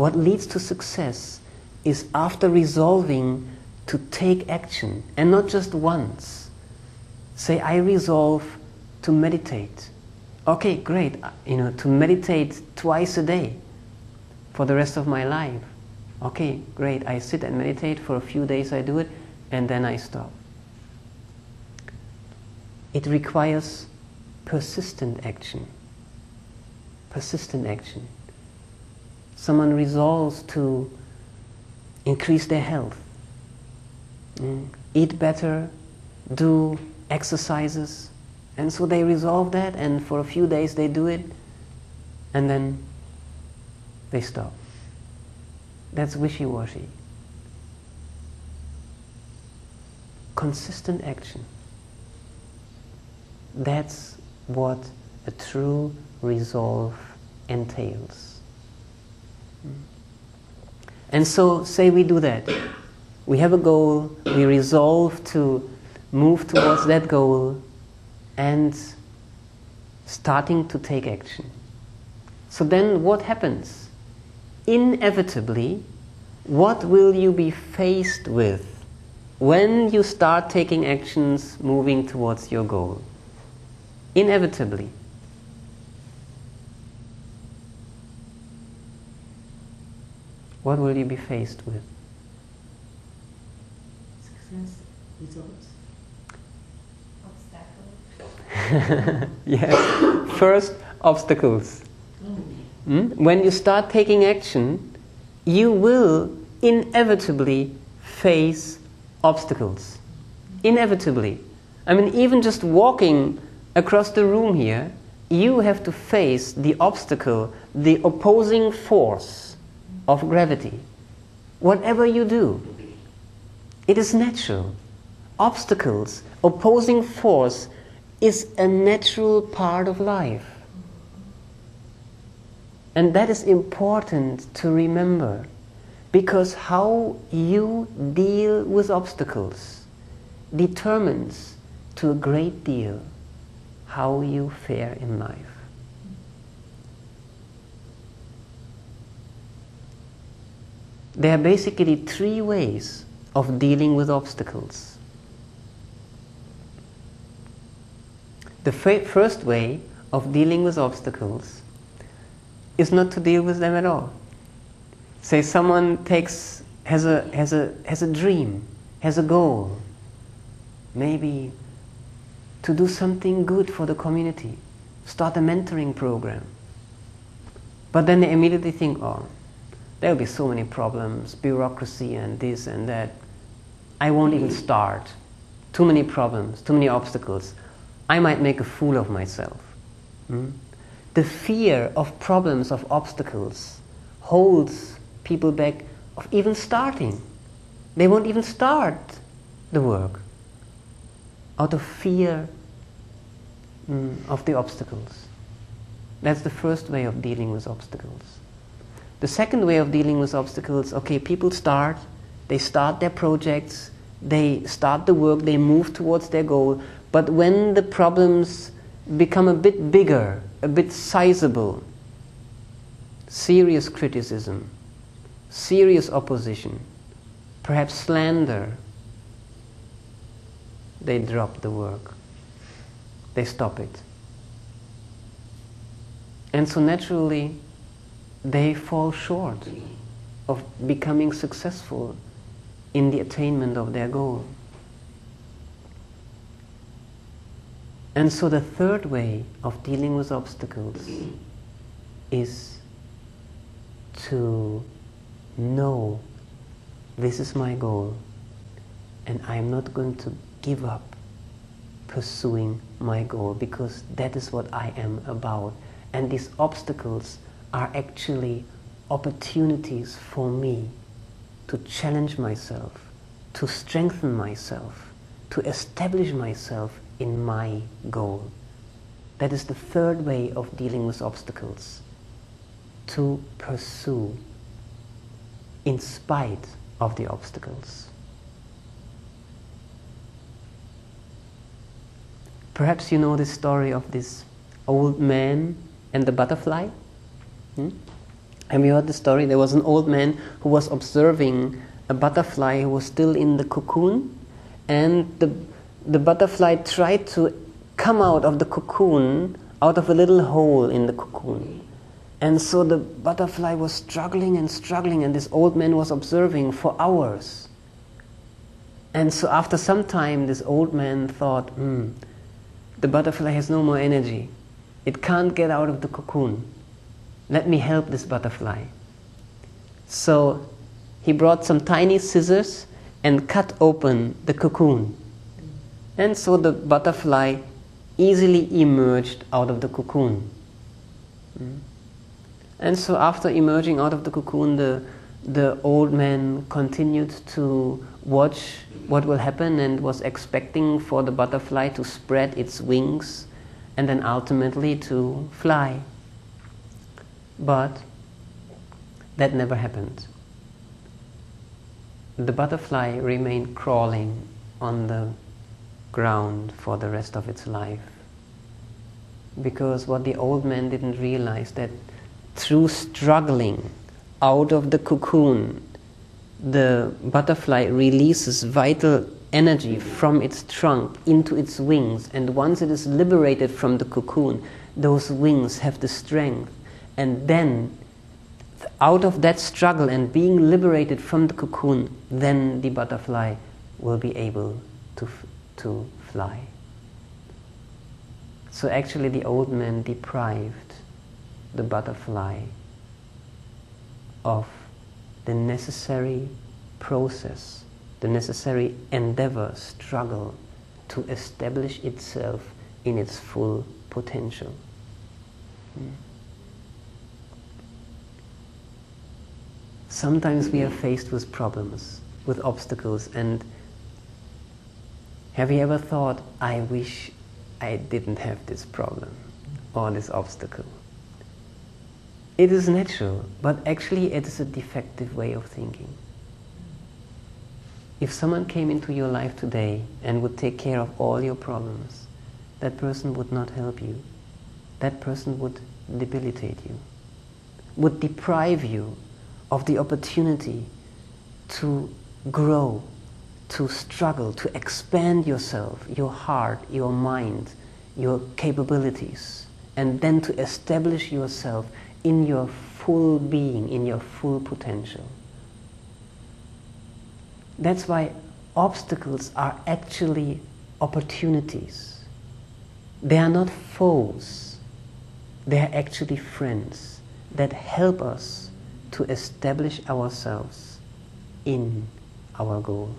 What leads to success is after resolving to take action, and not just once. Say, I resolve to meditate. Okay, great, to meditate twice a day for the rest of my life. Okay, great, I sit and meditate for a few days, I do it, and then I stop. It requires persistent action. Persistent action. Someone resolves to increase their health, eat better, do exercises, and so they resolve that, and for a few days they do it, and then they stop. That's wishy-washy. Consistent action. That's what a true resolve entails. And so, say we do that. We have a goal, we resolve to move towards that goal, and starting to take action. So then what happens? Inevitably, what will you be faced with when you start taking actions moving towards your goal? Inevitably. What will you be faced with? Success, results. Obstacles. Yes. First, obstacles. When you start taking action, you will inevitably face obstacles. Inevitably. I mean, even just walking across the room here, you have to face the obstacle, the opposing force of gravity. Whatever you do, it is natural. Obstacles, opposing force is a natural part of life. And that is important to remember, because how you deal with obstacles determines to a great deal how you fare in life. There are basically three ways of dealing with obstacles. The first way of dealing with obstacles is not to deal with them at all. Say someone has a dream, has a goal, maybe to do something good for the community, start a mentoring program. But then they immediately think, oh, there will be so many problems, bureaucracy and this and that. I won't even start. Too many problems, too many obstacles. I might make a fool of myself. The fear of problems, of obstacles, holds people back of even starting. They won't even start the work out of fear of the obstacles. That's the first way of dealing with obstacles. The second way of dealing with obstacles, okay, people start their projects, they start the work, they move towards their goal, but when the problems become a bit bigger, a bit sizable, serious criticism, serious opposition, perhaps slander, they drop the work. They stop it. And so naturally, they fall short of becoming successful in the attainment of their goal. And so the third way of dealing with obstacles is to know this is my goal and I'm not going to give up pursuing my goal, because that is what I am about. And these obstacles are actually opportunities for me to challenge myself, to strengthen myself, to establish myself in my goal. That is the third way of dealing with obstacles. To pursue in spite of the obstacles. Perhaps you know the story of this old man and the butterfly. Have you heard the story? There was an old man who was observing a butterfly who was still in the cocoon, and the butterfly tried to come out of the cocoon, out of a little hole in the cocoon. And so the butterfly was struggling, and this old man was observing for hours. And so after some time, this old man thought, the butterfly has no more energy. It can't get out of the cocoon. Let me help this butterfly. So he brought some tiny scissors and cut open the cocoon. And so the butterfly easily emerged out of the cocoon. And so after emerging out of the cocoon, the old man continued to watch what will happen and was expecting for the butterfly to spread its wings and then ultimately to fly. But that never happened. The butterfly remained crawling on the ground for the rest of its life. Because what the old man didn't realize, that through struggling out of the cocoon, the butterfly releases vital energy from its trunk into its wings, and once it is liberated from the cocoon, those wings have the strength, and then out of that struggle and being liberated from the cocoon, then the butterfly will be able to fly. So actually the old man deprived the butterfly of the necessary process, the necessary endeavor, struggle to establish itself in its full potential. Sometimes we are faced with problems, with obstacles, and have you ever thought, I wish I didn't have this problem or this obstacle? It is natural, but actually it is a defective way of thinking. If someone came into your life today and would take care of all your problems, that person would not help you. That person would debilitate you, would deprive you of the opportunity to grow, to struggle, to expand yourself, your heart, your mind, your capabilities, and then to establish yourself in your full being, in your full potential. That's why obstacles are actually opportunities. They are not foes. They are actually friends that help us to establish ourselves in our goal.